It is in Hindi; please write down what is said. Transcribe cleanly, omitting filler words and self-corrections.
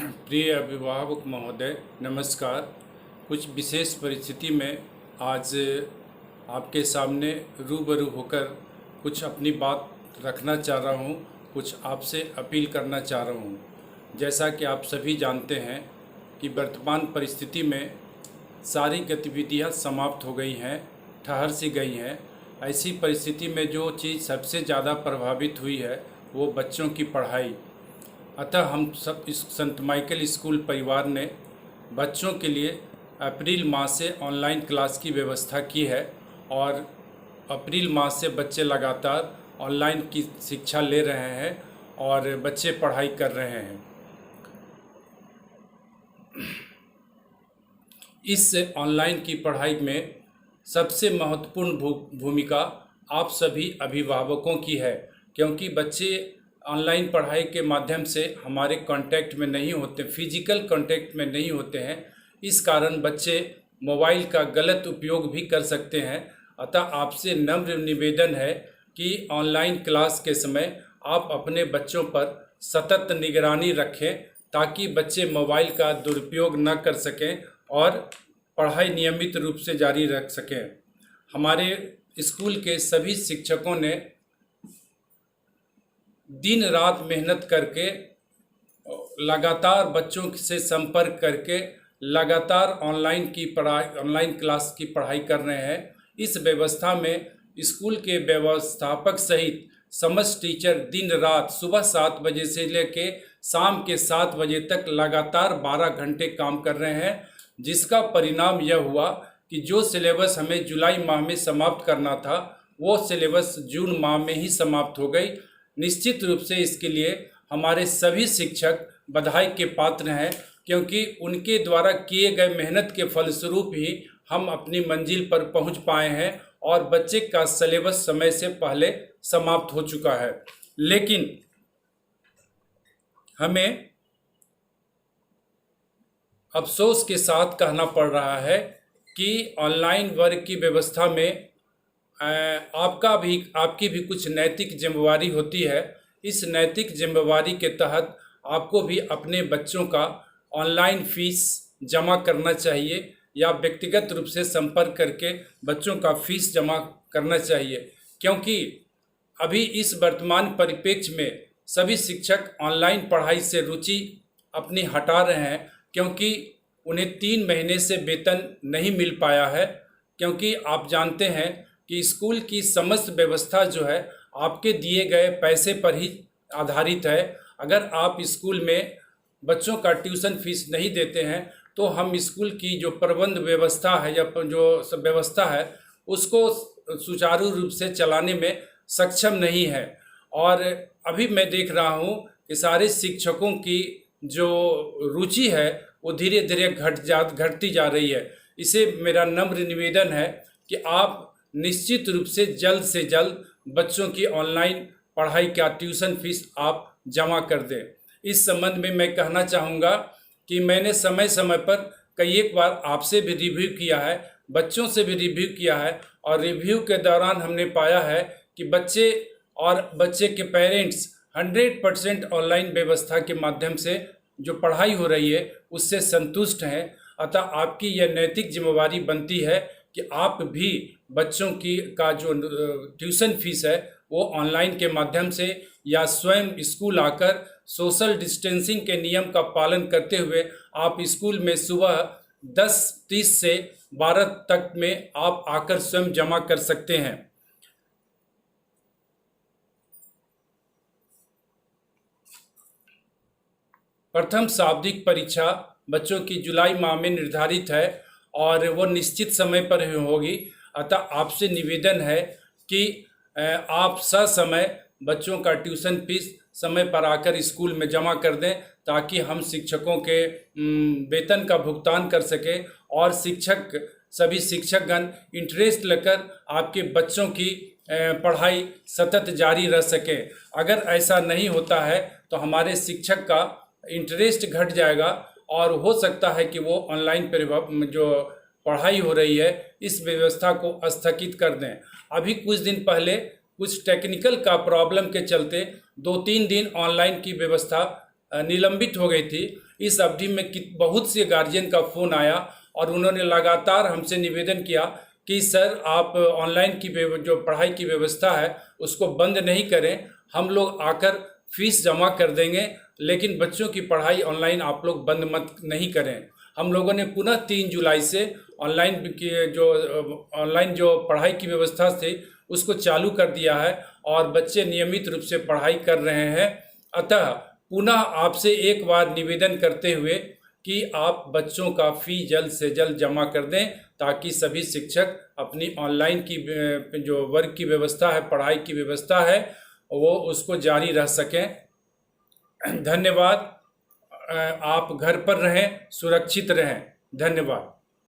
प्रिय अभिभावक महोदय, नमस्कार। कुछ विशेष परिस्थिति में आज आपके सामने रूबरू होकर कुछ अपनी बात रखना चाह रहा हूँ, कुछ आपसे अपील करना चाह रहा हूँ। जैसा कि आप सभी जानते हैं कि वर्तमान परिस्थिति में सारी गतिविधियाँ समाप्त हो गई हैं, ठहर सी गई हैं। ऐसी परिस्थिति में जो चीज़ सबसे ज़्यादा प्रभावित हुई है वो बच्चों की पढ़ाई। अतः हम सब इस संत माइकल स्कूल परिवार ने बच्चों के लिए अप्रैल माह से ऑनलाइन क्लास की व्यवस्था की है और अप्रैल माह से बच्चे लगातार ऑनलाइन की शिक्षा ले रहे हैं और बच्चे पढ़ाई कर रहे हैं। इस ऑनलाइन की पढ़ाई में सबसे महत्वपूर्ण भूमिका आप सभी अभिभावकों की है, क्योंकि बच्चे ऑनलाइन पढ़ाई के माध्यम से हमारे कांटेक्ट में नहीं होते, फिजिकल कांटेक्ट में नहीं होते हैं। इस कारण बच्चे मोबाइल का गलत उपयोग भी कर सकते हैं। अतः आपसे नम्र निवेदन है कि ऑनलाइन क्लास के समय आप अपने बच्चों पर सतत निगरानी रखें ताकि बच्चे मोबाइल का दुरुपयोग न कर सकें और पढ़ाई नियमित रूप से जारी रख सकें। हमारे स्कूल के सभी शिक्षकों ने दिन रात मेहनत करके लगातार बच्चों से संपर्क करके लगातार ऑनलाइन क्लास की पढ़ाई कर रहे हैं। इस व्यवस्था में स्कूल के व्यवस्थापक सहित समस्त टीचर दिन रात सुबह 7 बजे से लेके शाम के 7 बजे तक लगातार 12 घंटे काम कर रहे हैं, जिसका परिणाम यह हुआ कि जो सिलेबस हमें जुलाई माह में समाप्त करना था वो सिलेबस जून माह में ही समाप्त हो गई। निश्चित रूप से इसके लिए हमारे सभी शिक्षक बधाई के पात्र हैं, क्योंकि उनके द्वारा किए गए मेहनत के फलस्वरूप ही हम अपनी मंजिल पर पहुंच पाए हैं और बच्चे का सिलेबस समय से पहले समाप्त हो चुका है। लेकिन हमें अफसोस के साथ कहना पड़ रहा है कि ऑनलाइन वर्ग की व्यवस्था में आपकी भी कुछ नैतिक जिम्मेवारी होती है। इस नैतिक जिम्मेवारी के तहत आपको भी अपने बच्चों का ऑनलाइन फीस जमा करना चाहिए या व्यक्तिगत रूप से संपर्क करके बच्चों का फीस जमा करना चाहिए, क्योंकि अभी इस वर्तमान परिप्रेक्ष्य में सभी शिक्षक ऑनलाइन पढ़ाई से रुचि अपनी हटा रहे हैं, क्योंकि उन्हें 3 महीने से वेतन नहीं मिल पाया है। क्योंकि आप जानते हैं कि स्कूल की समस्त व्यवस्था जो है आपके दिए गए पैसे पर ही आधारित है। अगर आप स्कूल में बच्चों का ट्यूशन फीस नहीं देते हैं तो हम स्कूल की जो प्रबंध व्यवस्था है या जो सब व्यवस्था है उसको सुचारू रूप से चलाने में सक्षम नहीं है। और अभी मैं देख रहा हूँ कि सारे शिक्षकों की जो रुचि है वो धीरे धीरे घटती जा रही है। इसे मेरा नम्र निवेदन है कि आप निश्चित रूप से जल्द बच्चों की ऑनलाइन पढ़ाई का ट्यूशन फीस आप जमा कर दें। इस संबंध में मैं कहना चाहूँगा कि मैंने समय समय पर कई एक बार आपसे भी रिव्यू किया है, बच्चों से भी रिव्यू किया है, और रिव्यू के दौरान हमने पाया है कि बच्चे और बच्चे के पेरेंट्स 100% ऑनलाइन व्यवस्था के माध्यम से जो पढ़ाई हो रही है उससे संतुष्ट हैं। अतः आपकी यह नैतिक जिम्मेवारी बनती है कि आप भी बच्चों का जो ट्यूशन फीस है वो ऑनलाइन के माध्यम से या स्वयं स्कूल आकर सोशल डिस्टेंसिंग के नियम का पालन करते हुए आप स्कूल में सुबह 10:30 से 12 तक में आप आकर स्वयं जमा कर सकते हैं। प्रथम शाब्दिक परीक्षा बच्चों की जुलाई माह में निर्धारित है और वो निश्चित समय पर ही होगी। अतः आपसे निवेदन है कि आप ससमय बच्चों का ट्यूशन फीस समय पर आकर स्कूल में जमा कर दें, ताकि हम शिक्षकों के वेतन का भुगतान कर सकें और सभी शिक्षकगण इंटरेस्ट लेकर आपके बच्चों की पढ़ाई सतत जारी रह सकें। अगर ऐसा नहीं होता है तो हमारे शिक्षक का इंटरेस्ट घट जाएगा और हो सकता है कि वो ऑनलाइन जो पढ़ाई हो रही है इस व्यवस्था को स्थगित कर दें। अभी कुछ दिन पहले कुछ टेक्निकल का प्रॉब्लम के चलते 2-3 दिन ऑनलाइन की व्यवस्था निलंबित हो गई थी, इस अवधि में बहुत से गार्जियन का फ़ोन आया और उन्होंने लगातार हमसे निवेदन किया कि सर आप ऑनलाइन की जो पढ़ाई की व्यवस्था है उसको बंद नहीं करें, हम लोग आकर फीस जमा कर देंगे, लेकिन बच्चों की पढ़ाई ऑनलाइन आप लोग बंद मत नहीं करें। हम लोगों ने पुनः 3 जुलाई से ऑनलाइन जो पढ़ाई की व्यवस्था थी उसको चालू कर दिया है और बच्चे नियमित रूप से पढ़ाई कर रहे हैं। अतः पुनः आपसे एक बार निवेदन करते हुए कि आप बच्चों का फ़ी जल्द से जल्द जमा कर दें, ताकि सभी शिक्षक अपनी ऑनलाइन की जो वर्ग की व्यवस्था है, पढ़ाई की व्यवस्था है, वो उसको जारी रह सकें। धन्यवाद। आप घर पर रहें, सुरक्षित रहें। धन्यवाद।